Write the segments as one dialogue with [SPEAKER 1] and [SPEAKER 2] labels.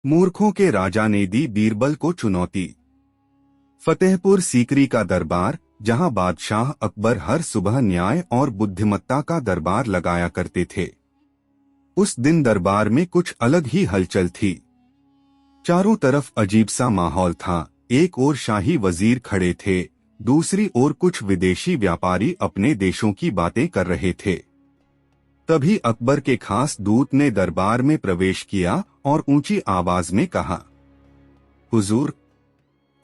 [SPEAKER 1] मूर्खों के राजा ने दी बीरबल को चुनौती। फतेहपुर सीकरी का दरबार, जहां बादशाह अकबर हर सुबह न्याय और बुद्धिमत्ता का दरबार लगाया करते थे, उस दिन दरबार में कुछ अलग ही हलचल थी। चारों तरफ अजीब सा माहौल था। एक ओर शाही वजीर खड़े थे, दूसरी ओर कुछ विदेशी व्यापारी अपने देशों की बातें कर रहे थे। तभी अकबर के खास दूत ने दरबार में प्रवेश किया और ऊंची आवाज में कहा, हुजूर,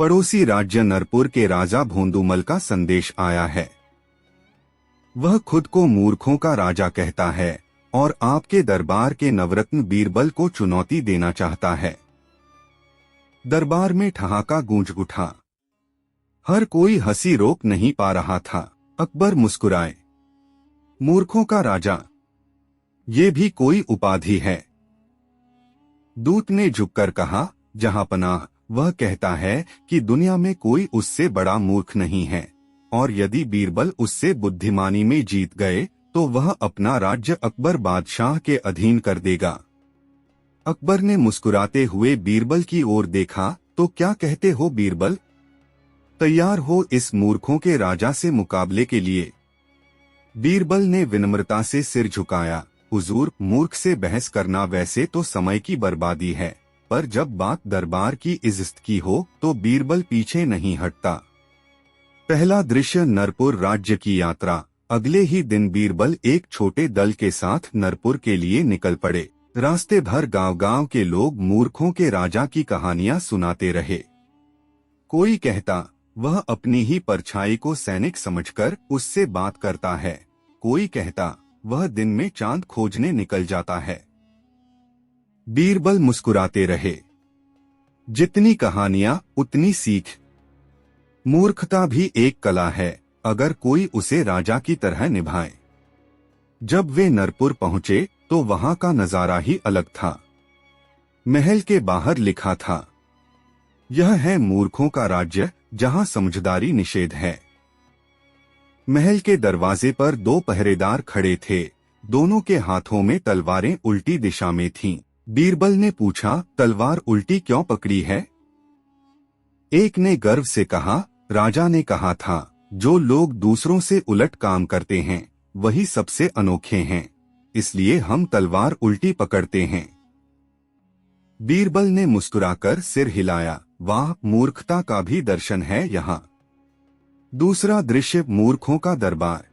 [SPEAKER 1] पड़ोसी राज्य नरपुर के राजा भोंदूमल का संदेश आया है। वह खुद को मूर्खों का राजा कहता है और आपके दरबार के नवरत्न बीरबल को चुनौती देना चाहता है। दरबार में ठहाका गूंज उठा। हर कोई हंसी रोक नहीं पा रहा था। अकबर मुस्कुराए। मूर्खों का राजा, ये भी कोई उपाधि है? दूत ने झुककर कहा, जहांपनाह, वह कहता है कि दुनिया में कोई उससे बड़ा मूर्ख नहीं है, और यदि बीरबल उससे बुद्धिमानी में जीत गए तो वह अपना राज्य अकबर बादशाह के अधीन कर देगा। अकबर ने मुस्कुराते हुए बीरबल की ओर देखा। तो क्या कहते हो बीरबल? तैयार हो इस मूर्खों के राजा से मुकाबले के लिए? बीरबल ने विनम्रता से सिर झुकाया। हुजूर, मूर्ख से बहस करना वैसे तो समय की बर्बादी है, पर जब बात दरबार की इज्जत की हो तो बीरबल पीछे नहीं हटता। पहला दृश्य, नरपुर राज्य की यात्रा। अगले ही दिन बीरबल एक छोटे दल के साथ नरपुर के लिए निकल पड़े। रास्ते भर गांव-गांव के लोग मूर्खों के राजा की कहानियां सुनाते रहे। कोई कहता, वह अपनी ही परछाई को सैनिक समझकर उससे बात करता है। कोई कहता, वह दिन में चांद खोजने निकल जाता है। बीरबल मुस्कुराते रहे। जितनी कहानियां उतनी सीख। मूर्खता भी एक कला है, अगर कोई उसे राजा की तरह निभाए। जब वे नरपुर पहुंचे तो वहां का नजारा ही अलग था। महल के बाहर लिखा था, यह है मूर्खों का राज्य, जहां समझदारी निषेध है। महल के दरवाजे पर दो पहरेदार खड़े थे। दोनों के हाथों में तलवारें उल्टी दिशा में थीं। बीरबल ने पूछा, तलवार उल्टी क्यों पकड़ी है? एक ने गर्व से कहा, राजा ने कहा था, जो लोग दूसरों से उलट काम करते हैं वही सबसे अनोखे हैं, इसलिए हम तलवार उल्टी पकड़ते हैं। बीरबल ने मुस्कुराकर सिर हिलाया। वाह, मूर्खता का भी दर्शन है यहाँ। दूसरा दृश्य, मूर्खों का दरबार।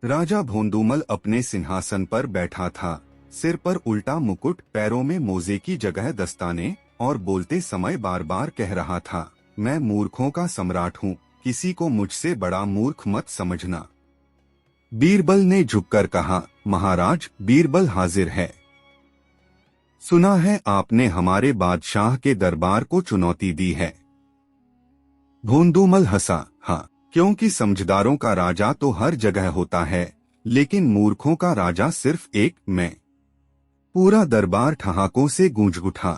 [SPEAKER 1] राजा भोंदूमल अपने सिंहासन पर बैठा था। सिर पर उल्टा मुकुट, पैरों में मोजे की जगह दस्ताने, और बोलते समय बार बार कह रहा था, मैं मूर्खों का सम्राट हूँ, किसी को मुझसे बड़ा मूर्ख मत समझना। बीरबल ने झुककर कहा, महाराज, बीरबल हाजिर है। सुना है आपने हमारे बादशाह के दरबार को चुनौती दी है। भोंदूमल हंसा, हाँ, क्योंकि समझदारों का राजा तो हर जगह होता है, लेकिन मूर्खों का राजा सिर्फ एक मैं। पूरा दरबार ठहाकों से गूंज उठा।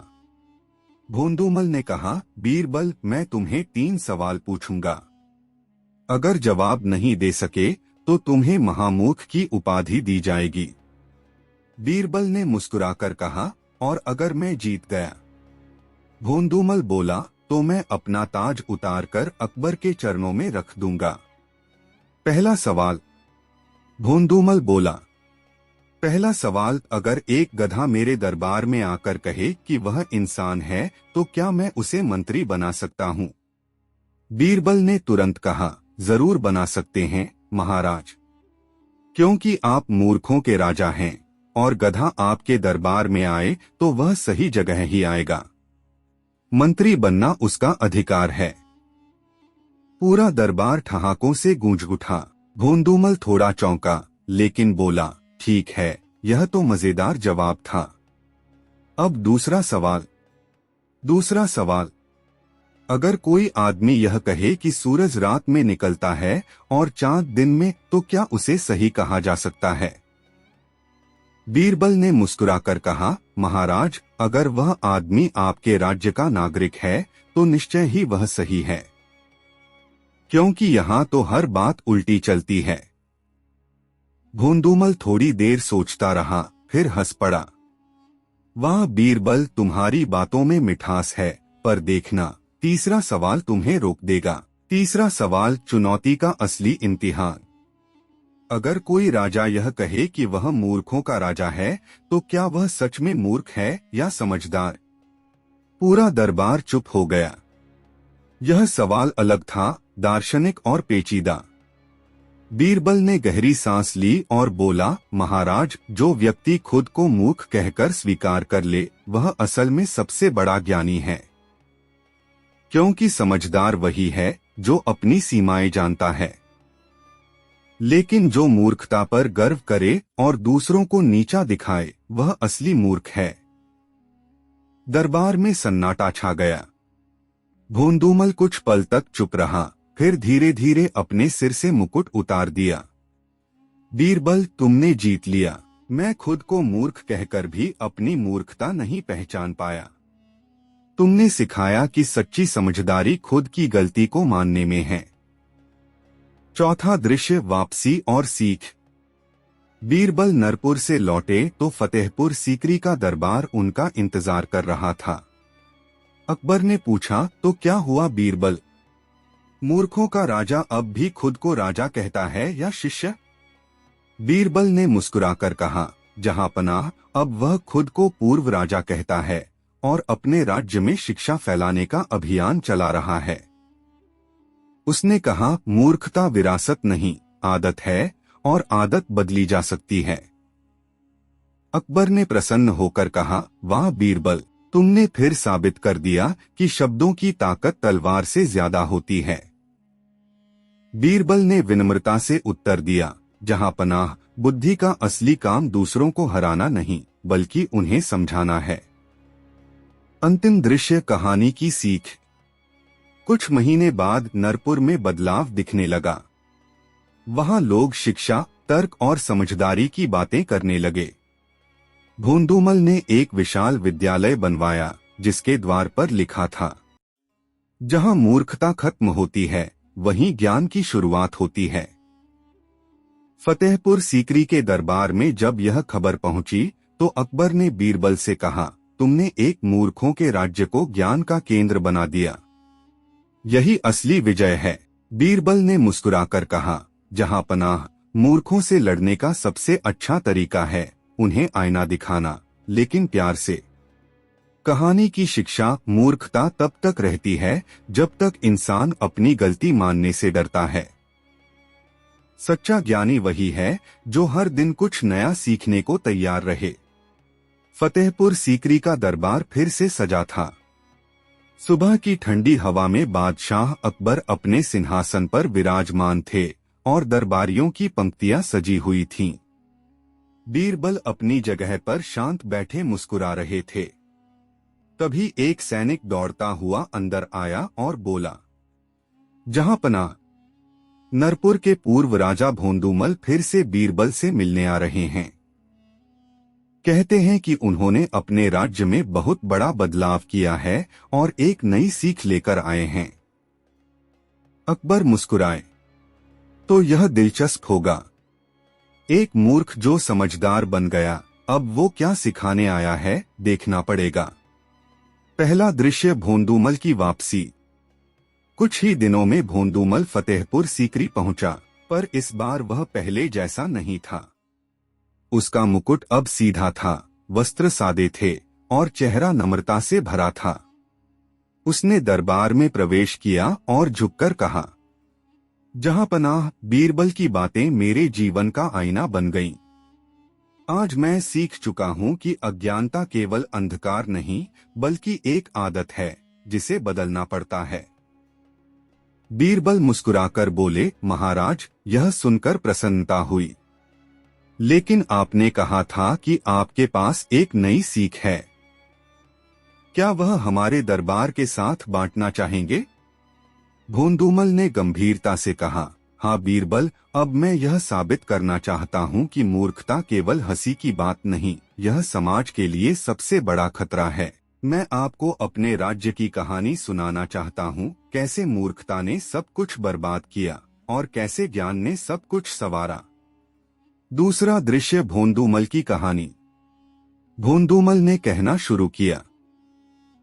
[SPEAKER 1] भोंदूमल ने कहा, बीरबल, मैं तुम्हें 3 सवाल पूछूंगा। अगर जवाब नहीं दे सके तो तुम्हें महामूर्ख की उपाधि दी जाएगी। बीरबल ने मुस्कुराकर कहा, और अगर मैं जीत गया? भोंदूमल बोला, तो मैं अपना ताज उतारकर अकबर के चरणों में रख दूंगा। पहला सवाल। भोंदूमल बोला, पहला सवाल, अगर एक गधा मेरे दरबार में आकर कहे कि वह इंसान है तो क्या मैं उसे मंत्री बना सकता हूँ? बीरबल ने तुरंत कहा, जरूर बना सकते हैं महाराज, क्योंकि आप मूर्खों के राजा हैं, और गधा आपके दरबार में आए तो वह सही जगह ही आएगा। मंत्री बनना उसका अधिकार है। पूरा दरबार ठहाकों से गूंज उठा। भोंदूमल थोड़ा चौंका, लेकिन बोला, ठीक है, यह तो मजेदार जवाब था। अब दूसरा सवाल। दूसरा सवाल, अगर कोई आदमी यह कहे कि सूरज रात में निकलता है और चांद दिन में, तो क्या उसे सही कहा जा सकता है? बीरबल ने मुस्कुराकर कहा, महाराज, अगर वह आदमी आपके राज्य का नागरिक है तो निश्चय ही वह सही है, क्योंकि यहाँ तो हर बात उल्टी चलती है। भोंदूमल थोड़ी देर सोचता रहा, फिर हंस पड़ा। वाह बीरबल, तुम्हारी बातों में मिठास है, पर देखना तीसरा सवाल तुम्हें रोक देगा। तीसरा सवाल, चुनौती का असली इम्तिहान। अगर कोई राजा यह कहे कि वह मूर्खों का राजा है, तो क्या वह सच में मूर्ख है या समझदार? पूरा दरबार चुप हो गया। यह सवाल अलग था, दार्शनिक और पेचीदा। बीरबल ने गहरी सांस ली और बोला, महाराज, जो व्यक्ति खुद को मूर्ख कहकर स्वीकार कर ले, वह असल में सबसे बड़ा ज्ञानी है। क्योंकि समझदार वही है जो अपनी सीमाएं जानता है। लेकिन जो मूर्खता पर गर्व करे और दूसरों को नीचा दिखाए, वह असली मूर्ख है। दरबार में सन्नाटा छा गया। भोंदूमल कुछ पल तक चुप रहा, फिर धीरे धीरे अपने सिर से मुकुट उतार दिया। बीरबल, तुमने जीत लिया। मैं खुद को मूर्ख कहकर भी अपनी मूर्खता नहीं पहचान पाया। तुमने सिखाया कि सच्ची समझदारी खुद की गलती को मानने में है। चौथा दृश्य, वापसी और सीख। बीरबल नरपुर से लौटे तो फतेहपुर सीकरी का दरबार उनका इंतजार कर रहा था। अकबर ने पूछा, तो क्या हुआ बीरबल? मूर्खों का राजा अब भी खुद को राजा कहता है या शिष्य? बीरबल ने मुस्कुराकर कहा, जहां पनाह, अब वह खुद को पूर्व राजा कहता है और अपने राज्य में शिक्षा फैलाने का अभियान चला रहा है। उसने कहा, मूर्खता विरासत नहीं, आदत है और आदत बदली जा सकती है। अकबर ने प्रसन्न होकर कहा, वाह बीरबल, तुमने फिर साबित कर दिया कि शब्दों की ताकत तलवार से ज्यादा होती है। बीरबल ने विनम्रता से उत्तर दिया, जहां पनाह, बुद्धि का असली काम दूसरों को हराना नहीं, बल्कि उन्हें समझाना है। अंतिम दृश्य, कहानी की सीख। कुछ महीने बाद नरपुर में बदलाव दिखने लगा। वहां लोग शिक्षा, तर्क और समझदारी की बातें करने लगे। भोंदूमल ने एक विशाल विद्यालय बनवाया, जिसके द्वार पर लिखा था, जहां मूर्खता खत्म होती है, वहीं ज्ञान की शुरुआत होती है। फतेहपुर सीकरी के दरबार में जब यह खबर पहुंची, तो अकबर ने बीरबल से कहा, तुमने एक मूर्खों के राज्य को ज्ञान का केंद्र बना दिया। यही असली विजय है। बीरबल ने मुस्कुराकर कहा, जहां पनाह, मूर्खों से लड़ने का सबसे अच्छा तरीका है उन्हें आईना दिखाना, लेकिन प्यार से। कहानी की शिक्षा, मूर्खता तब तक रहती है जब तक इंसान अपनी गलती मानने से डरता है। सच्चा ज्ञानी वही है जो हर दिन कुछ नया सीखने को तैयार रहे। फतेहपुर सीकरी का दरबार फिर से सजा था। सुबह की ठंडी हवा में बादशाह अकबर अपने सिंहासन पर विराजमान थे और दरबारियों की पंक्तियां सजी हुई थीं। बीरबल अपनी जगह पर शांत बैठे मुस्कुरा रहे थे। तभी एक सैनिक दौड़ता हुआ अंदर आया और बोला, जहां पनाह, नरपुर के पूर्व राजा भोंदूमल फिर से बीरबल से मिलने आ रहे हैं। कहते हैं कि उन्होंने अपने राज्य में बहुत बड़ा बदलाव किया है और एक नई सीख लेकर आए हैं। अकबर मुस्कुराए, तो यह दिलचस्प होगा। एक मूर्ख जो समझदार बन गया, अब वो क्या सिखाने आया है, देखना पड़ेगा। पहला दृश्य, भोंदूमल की वापसी। कुछ ही दिनों में भोंदूमल फतेहपुर सीकरी पहुंचा, पर इस बार वह पहले जैसा नहीं था। उसका मुकुट अब सीधा था, वस्त्र सादे थे और चेहरा नम्रता से भरा था। उसने दरबार में प्रवेश किया और झुककर कहा, जहां पनाह, बीरबल की बातें मेरे जीवन का आईना बन गईं। आज मैं सीख चुका हूं कि अज्ञानता केवल अंधकार नहीं, बल्कि एक आदत है जिसे बदलना पड़ता है। बीरबल मुस्कुराकर बोले, महाराज, यह सुनकर प्रसन्नता हुई। लेकिन आपने कहा था कि आपके पास एक नई सीख है। क्या वह हमारे दरबार के साथ बांटना चाहेंगे? भोंदूमल ने गंभीरता से कहा, हाँ बीरबल, अब मैं यह साबित करना चाहता हूँ कि मूर्खता केवल हंसी की बात नहीं, यह समाज के लिए सबसे बड़ा खतरा है। मैं आपको अपने राज्य की कहानी सुनाना चाहता हूँ, कैसे मूर्खता ने सब कुछ बर्बाद किया और कैसे ज्ञान ने सब कुछ संवारा। दूसरा दृश्य, भोंदूमल की कहानी। भोंदूमल ने कहना शुरू किया।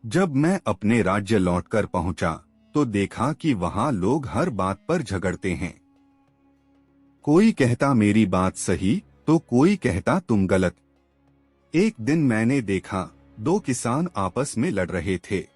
[SPEAKER 1] जब मैं अपने राज्य लौटकर पहुंचा तो देखा कि वहां लोग हर बात पर झगड़ते हैं। कोई कहता मेरी बात सही तो कोई कहता तुम गलत। एक दिन मैंने देखा दो किसान आपस में लड़ रहे थे।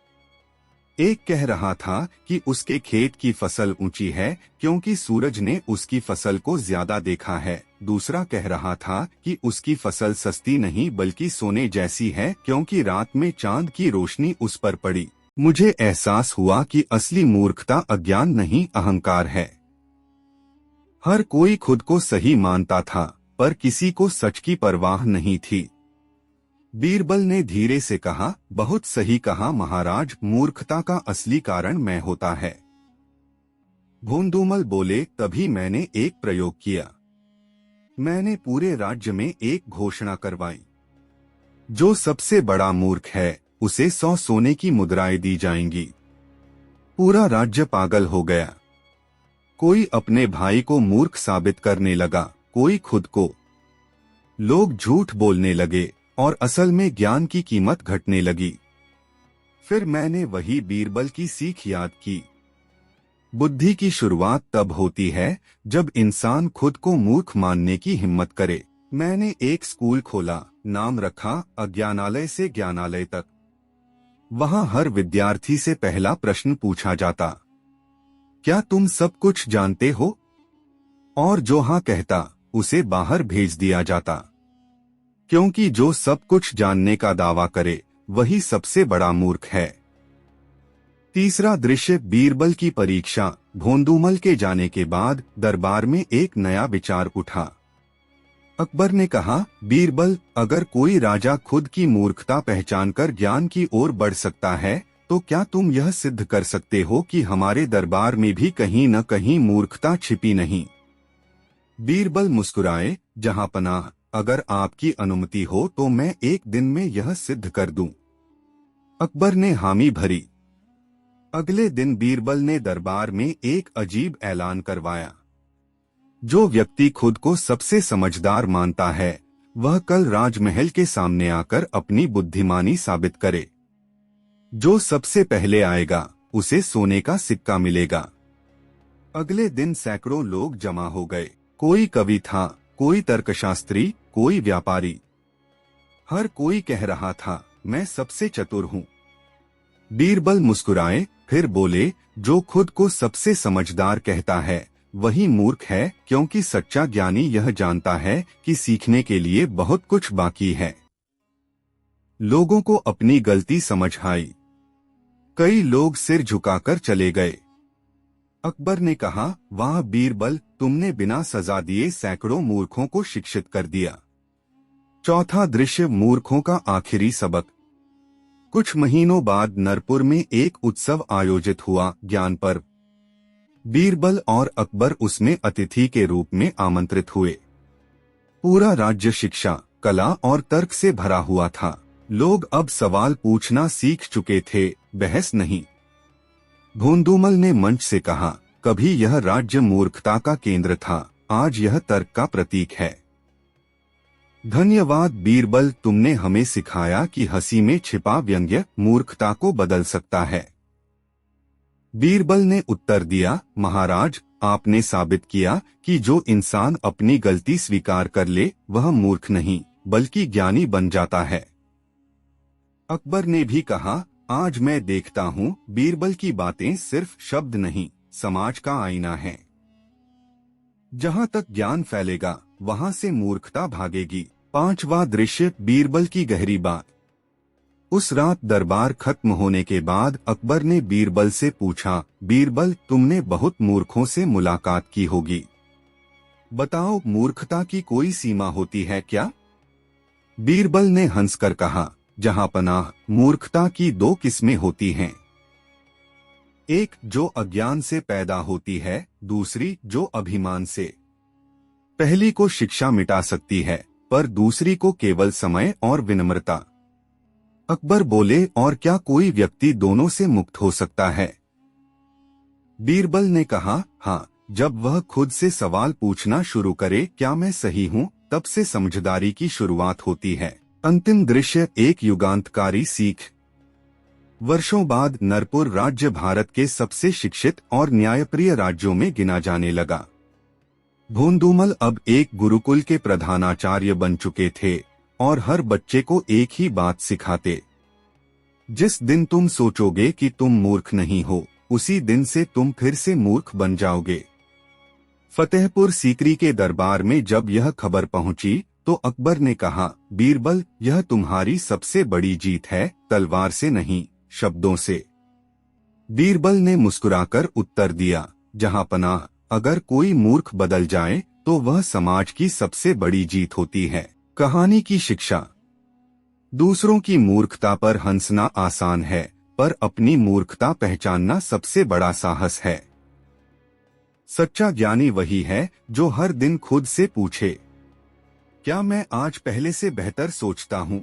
[SPEAKER 1] एक कह रहा था कि उसके खेत की फसल ऊंची है क्योंकि सूरज ने उसकी फसल को ज्यादा देखा है। दूसरा कह रहा था कि उसकी फसल सस्ती नहीं बल्कि सोने जैसी है क्योंकि रात में चांद की रोशनी उस पर पड़ी। मुझे एहसास हुआ कि असली मूर्खता अज्ञान नहीं अहंकार है। हर कोई खुद को सही मानता था पर किसी को सच की परवाह नहीं थी। बीरबल ने धीरे से कहा, बहुत सही कहा महाराज, मूर्खता का असली कारण मैं होता है। भोंदूमल बोले, तभी मैंने एक प्रयोग किया। मैंने पूरे राज्य में एक घोषणा करवाई, जो सबसे बड़ा मूर्ख है उसे 100 सोने की मुद्राएं दी जाएंगी। पूरा राज्य पागल हो गया। कोई अपने भाई को मूर्ख साबित करने लगा, कोई खुद को। लोग झूठ बोलने लगे और असल में ज्ञान की कीमत घटने लगी। फिर मैंने वही बीरबल की सीख याद की। बुद्धि की शुरुआत तब होती है जब इंसान खुद को मूर्ख मानने की हिम्मत करे। मैंने एक स्कूल खोला, नाम रखा अज्ञानालय से ज्ञानालय तक। वहां हर विद्यार्थी से पहला प्रश्न पूछा जाता, क्या तुम सब कुछ जानते हो? और जो हाँ कहता उसे बाहर भेज दिया जाता, क्योंकि जो सब कुछ जानने का दावा करे वही सबसे बड़ा मूर्ख है। तीसरा दृश्य, बीरबल की परीक्षा। भोंदूमल के जाने के बाद दरबार में एक नया विचार उठा। अकबर ने कहा, बीरबल, अगर कोई राजा खुद की मूर्खता पहचानकर ज्ञान की ओर बढ़ सकता है तो क्या तुम यह सिद्ध कर सकते हो कि हमारे दरबार में भी कहीं न कहीं मूर्खता छिपी नहीं? बीरबल मुस्कुराए, जहां पनाह, अगर आपकी अनुमति हो तो मैं एक दिन में यह सिद्ध कर दूं। अकबर ने हामी भरी। अगले दिन बीरबल ने दरबार में एक अजीब ऐलान करवाया, जो व्यक्ति खुद को सबसे समझदार मानता है वह कल राजमहल के सामने आकर अपनी बुद्धिमानी साबित करे। जो सबसे पहले आएगा उसे सोने का सिक्का मिलेगा। अगले दिन सैकड़ों लोग जमा हो गए। कोई कवि था, कोई तर्कशास्त्री, कोई व्यापारी। हर कोई कह रहा था, मैं सबसे चतुर हूं। बीरबल मुस्कुराए, फिर बोले, जो खुद को सबसे समझदार कहता है वही मूर्ख है, क्योंकि सच्चा ज्ञानी यह जानता है कि सीखने के लिए बहुत कुछ बाकी है। लोगों को अपनी गलती समझ आई। कई लोग सिर झुकाकर चले गए। अकबर ने कहा, वाह बीरबल, तुमने बिना सजा दिए सैकड़ों मूर्खों को शिक्षित कर दिया। चौथा दृश्य, मूर्खों का आखिरी सबक। कुछ महीनों बाद नरपुर में एक उत्सव आयोजित हुआ, ज्ञान पर्व। बीरबल और अकबर उसमें अतिथि के रूप में आमंत्रित हुए। पूरा राज्य शिक्षा, कला और तर्क से भरा हुआ था। लोग अब सवाल पूछना सीख चुके थे, बहस नहीं। भोंदूमल ने मंच से कहा, कभी यह राज्य मूर्खता का केंद्र था, आज यह तर्क का प्रतीक है। धन्यवाद बीरबल, तुमने हमें सिखाया कि हंसी में छिपा व्यंग्य मूर्खता को बदल सकता है। बीरबल ने उत्तर दिया, महाराज, आपने साबित किया कि जो इंसान अपनी गलती स्वीकार कर ले वह मूर्ख नहीं बल्कि ज्ञानी बन जाता है। अकबर ने भी कहा, आज मैं देखता हूँ बीरबल की बातें सिर्फ शब्द नहीं, समाज का आईना है। जहाँ तक ज्ञान फैलेगा वहाँ से मूर्खता भागेगी। पांचवा दृश्य, बीरबल की गहरी बात। उस रात दरबार खत्म होने के बाद अकबर ने बीरबल से पूछा, बीरबल, तुमने बहुत मूर्खों से मुलाकात की होगी, बताओ मूर्खता की कोई सीमा होती है क्या? बीरबल ने हंसकर कहा, जहां पनाह, मूर्खता की दो किस्में होती हैं। एक जो अज्ञान से पैदा होती है, दूसरी जो अभिमान से। पहली को शिक्षा मिटा सकती है पर दूसरी को केवल समय और विनम्रता। अकबर बोले, और क्या कोई व्यक्ति दोनों से मुक्त हो सकता है? बीरबल ने कहा, हाँ, जब वह खुद से सवाल पूछना शुरू करे, क्या मैं सही हूँ, तब से समझदारी की शुरुआत होती है। अंतिम दृश्य एक युगांतकारी सीख। वर्षों बाद नरपुर राज्य भारत के सबसे शिक्षित और न्यायप्रिय राज्यों में गिना जाने लगा। भोंदूमल अब एक गुरुकुल के प्रधानाचार्य बन चुके थे और हर बच्चे को एक ही बात सिखाते, जिस दिन तुम सोचोगे कि तुम मूर्ख नहीं हो, उसी दिन से तुम फिर से मूर्ख बन जाओगे। फतेहपुर सीकरी के दरबार में जब यह खबर पहुंची तो अकबर ने कहा, बीरबल, यह तुम्हारी सबसे बड़ी जीत है, तलवार से नहीं, शब्दों से। बीरबल ने मुस्कुराकर उत्तर दिया, जहांपनाह, अगर कोई मूर्ख बदल जाए तो वह समाज की सबसे बड़ी जीत होती है। कहानी की शिक्षा। दूसरों की मूर्खता पर हंसना आसान है, पर अपनी मूर्खता पहचानना सबसे बड़ा साहस है। सच्चा ज्ञानी वही है जो हर दिन खुद से पूछे, क्या मैं आज पहले से बेहतर सोचता हूँ?